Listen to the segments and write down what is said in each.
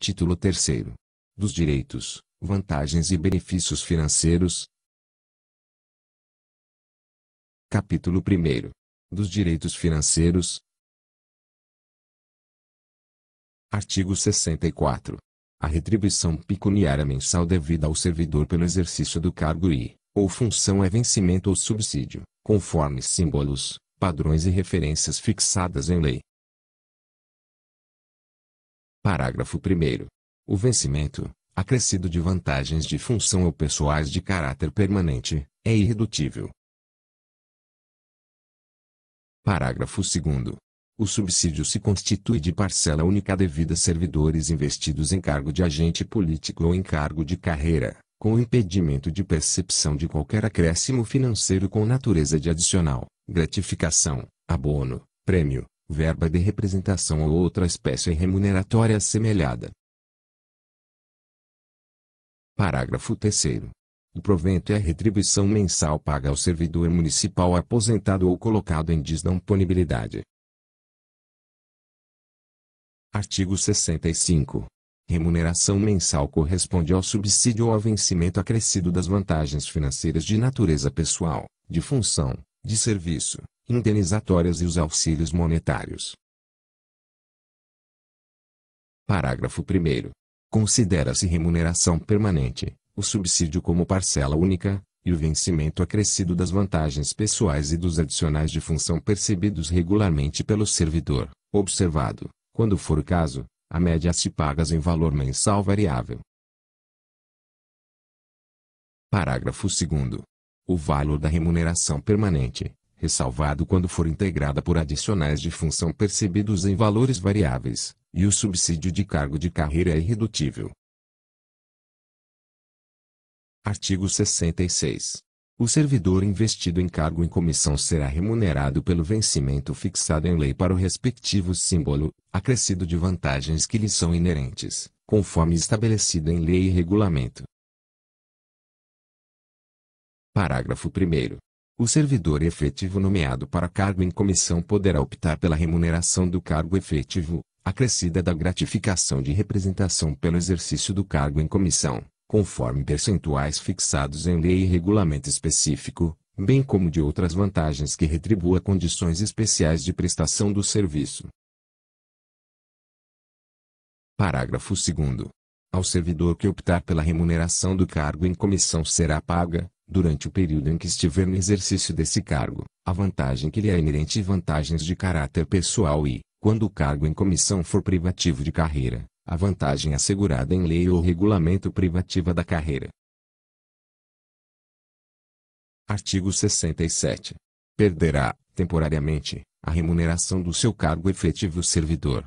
Título 3º. Dos direitos, vantagens e benefícios financeiros. Capítulo 1º. Dos direitos financeiros. Artigo 64. A retribuição pecuniária mensal devida ao servidor pelo exercício do cargo ou função é vencimento ou subsídio, conforme símbolos, padrões e referências fixadas em lei. Parágrafo 1º. O vencimento, acrescido de vantagens de função ou pessoais de caráter permanente, é irredutível. Parágrafo 2º. O subsídio se constitui de parcela única devida a servidores investidos em cargo de agente político ou em cargo de carreira, com o impedimento de percepção de qualquer acréscimo financeiro com natureza de adicional, gratificação, abono, prêmio, verba de representação ou outra espécie remuneratória assemelhada. Parágrafo 3º. O provento é a retribuição mensal paga ao servidor municipal aposentado ou colocado em disponibilidade. Artigo 65. Remuneração mensal corresponde ao subsídio ou ao vencimento acrescido das vantagens financeiras de natureza pessoal, de função, de serviço, indenizatórias e os auxílios monetários. Parágrafo 1º. Considera-se remuneração permanente o subsídio como parcela única, e o vencimento acrescido das vantagens pessoais e dos adicionais de função percebidos regularmente pelo servidor, observado, quando for o caso, a média se pagas em valor mensal variável. Parágrafo 2º. O valor da remuneração permanente, ressalvado quando for integrada por adicionais de função percebidos em valores variáveis, e o subsídio de cargo de carreira é irredutível. Artigo 66. O servidor investido em cargo em comissão será remunerado pelo vencimento fixado em lei para o respectivo símbolo, acrescido de vantagens que lhe são inerentes, conforme estabelecido em lei e regulamento. Parágrafo 1º. O servidor efetivo nomeado para cargo em comissão poderá optar pela remuneração do cargo efetivo, acrescida da gratificação de representação pelo exercício do cargo em comissão, conforme percentuais fixados em lei e regulamento específico, bem como de outras vantagens que retribua condições especiais de prestação do serviço. Parágrafo 2º. Ao servidor que optar pela remuneração do cargo em comissão será paga, durante o período em que estiver no exercício desse cargo, a vantagem que lhe é inerente e vantagens de caráter pessoal e, quando o cargo em comissão for privativo de carreira, a vantagem assegurada em lei ou regulamento privativa da carreira. Artigo 67. Perderá, temporariamente, a remuneração do seu cargo efetivo o servidor.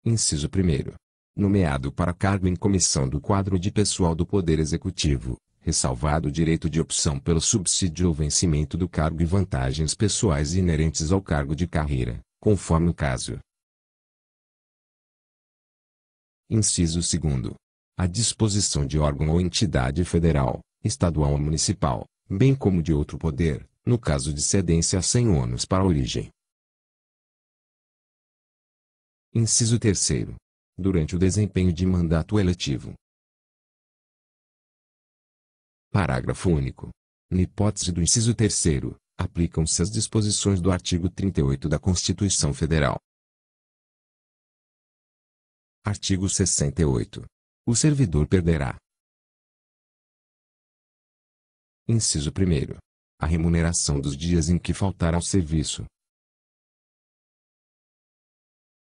Inciso 1º. Nomeado para cargo em comissão do quadro de pessoal do Poder Executivo, ressalvado o direito de opção pelo subsídio ou vencimento do cargo e vantagens pessoais inerentes ao cargo de carreira, conforme o caso. Inciso 2º. A disposição de órgão ou entidade federal, estadual ou municipal, bem como de outro poder, no caso de cedência sem ônus para a origem. Inciso 3º. Durante o desempenho de mandato eletivo. Parágrafo único. Na hipótese do inciso 3º, aplicam-se as disposições do artigo 38 da Constituição Federal. Artigo 68. O servidor perderá. Inciso 1º. A remuneração dos dias em que faltar ao serviço.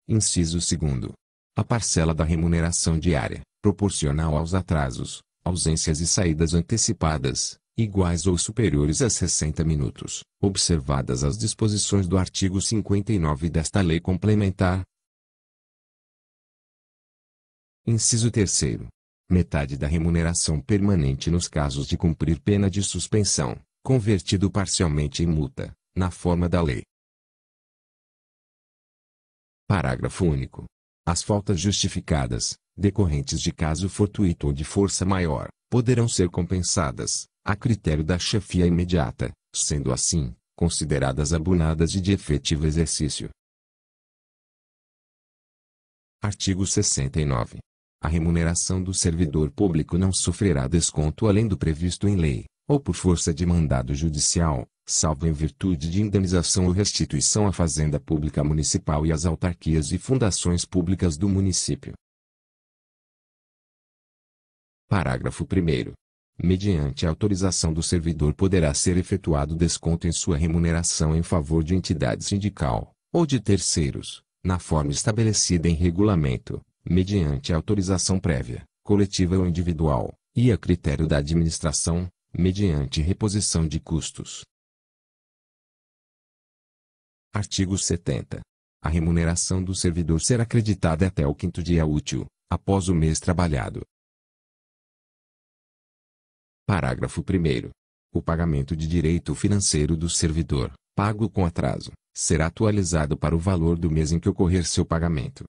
Inciso 2º. A parcela da remuneração diária, proporcional aos atrasos, ausências e saídas antecipadas, iguais ou superiores a 60 minutos, observadas as disposições do artigo 59 desta lei complementar. Inciso 3º. Metade da remuneração permanente nos casos de cumprir pena de suspensão, convertido parcialmente em multa, na forma da lei. Parágrafo único. As faltas justificadas, decorrentes de caso fortuito ou de força maior, poderão ser compensadas, a critério da chefia imediata, sendo assim, consideradas abunadas e de efetivo exercício. Artigo 69. A remuneração do servidor público não sofrerá desconto além do previsto em lei, ou por força de mandado judicial, salvo em virtude de indenização ou restituição à Fazenda Pública Municipal e às autarquias e fundações públicas do município. Parágrafo 1º. Mediante autorização do servidor poderá ser efetuado desconto em sua remuneração em favor de entidade sindical, ou de terceiros, na forma estabelecida em regulamento, mediante autorização prévia, coletiva ou individual, e a critério da administração, mediante reposição de custos. Artigo 70. A remuneração do servidor será creditada até o 5º dia útil, após o mês trabalhado. Parágrafo 1º. O pagamento de direito financeiro do servidor, pago com atraso, será atualizado para o valor do mês em que ocorrer seu pagamento.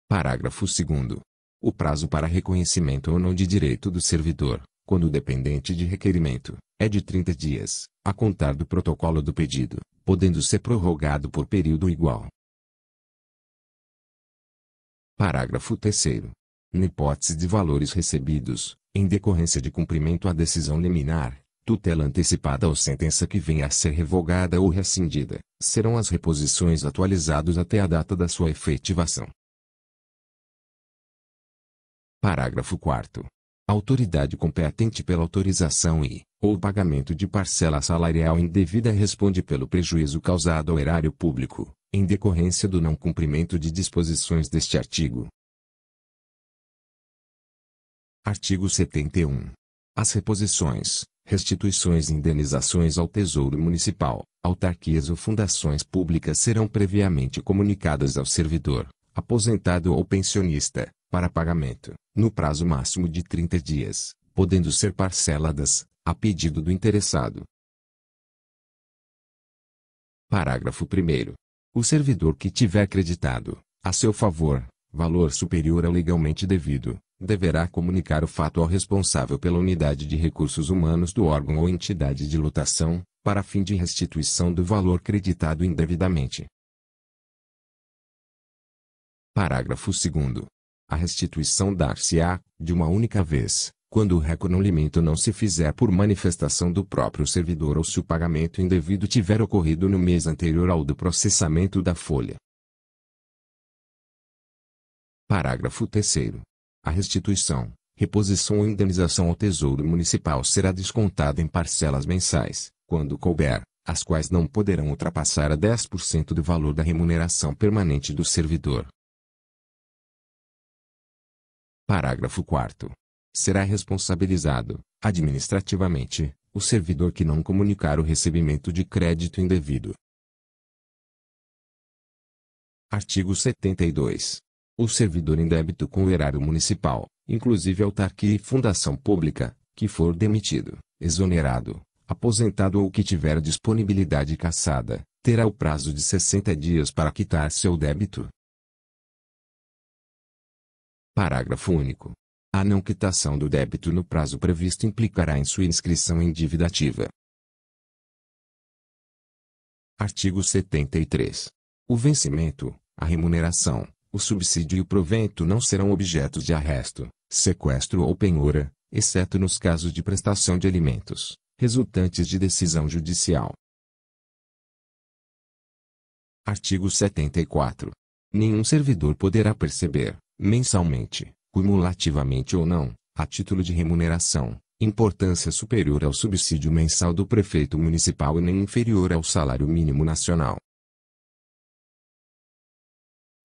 Parágrafo 2º. O prazo para reconhecimento ou não de direito do servidor, quando dependente de requerimento, é de 30 dias, a contar do protocolo do pedido, podendo ser prorrogado por período igual. Parágrafo 3º. Na hipótese de valores recebidos, em decorrência de cumprimento à decisão liminar, tutela antecipada ou sentença que venha a ser revogada ou rescindida, serão as reposições atualizadas até a data da sua efetivação. Parágrafo 4º. A autoridade competente pela autorização ou pagamento de parcela salarial indevida responde pelo prejuízo causado ao erário público, em decorrência do não cumprimento de disposições deste artigo. Artigo 71. As reposições, restituições e indenizações ao Tesouro Municipal, autarquias ou fundações públicas serão previamente comunicadas ao servidor, aposentado ou pensionista, para pagamento, no prazo máximo de 30 dias, podendo ser parceladas, a pedido do interessado. Parágrafo 1º. O servidor que tiver creditado, a seu favor, valor superior ao legalmente devido, deverá comunicar o fato ao responsável pela unidade de recursos humanos do órgão ou entidade de lotação, para fim de restituição do valor creditado indevidamente. Parágrafo 2º. A restituição dar-se-á, de uma única vez, quando o recolhimento não se fizer por manifestação do próprio servidor ou se o pagamento indevido tiver ocorrido no mês anterior ao do processamento da folha. Parágrafo 3º. A restituição, reposição ou indenização ao Tesouro Municipal será descontada em parcelas mensais, quando couber, as quais não poderão ultrapassar a 10% do valor da remuneração permanente do servidor. Parágrafo 4º. Será responsabilizado, administrativamente, o servidor que não comunicar o recebimento de crédito indevido. Artigo 72. O servidor em débito com o erário municipal, inclusive autarquia e fundação pública, que for demitido, exonerado, aposentado ou que tiver disponibilidade cassada, terá o prazo de 60 dias para quitar seu débito. Parágrafo único. A não quitação do débito no prazo previsto implicará em sua inscrição em dívida ativa. Artigo 73. O vencimento, a remuneração, o subsídio e o provento não serão objetos de arresto, sequestro ou penhora, exceto nos casos de prestação de alimentos, resultantes de decisão judicial. Artigo 74. Nenhum servidor poderá perceber, mensalmente, cumulativamente ou não, a título de remuneração, importância superior ao subsídio mensal do prefeito municipal e nem inferior ao salário mínimo nacional.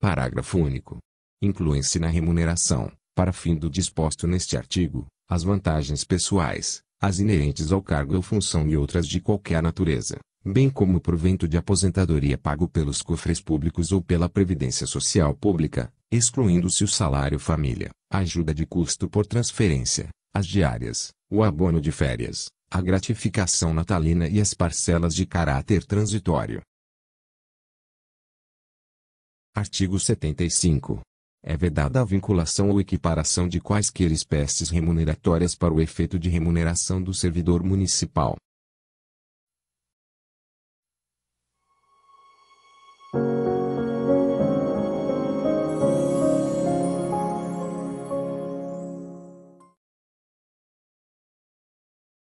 Parágrafo único. Incluem-se na remuneração, para fim do disposto neste artigo, as vantagens pessoais, as inerentes ao cargo ou função e outras de qualquer natureza, bem como o provento de aposentadoria pago pelos cofres públicos ou pela Previdência Social Pública, excluindo-se o salário-família, a ajuda de custo por transferência, as diárias, o abono de férias, a gratificação natalina e as parcelas de caráter transitório. Artigo 75. É vedada a vinculação ou equiparação de quaisquer espécies remuneratórias para o efeito de remuneração do servidor municipal,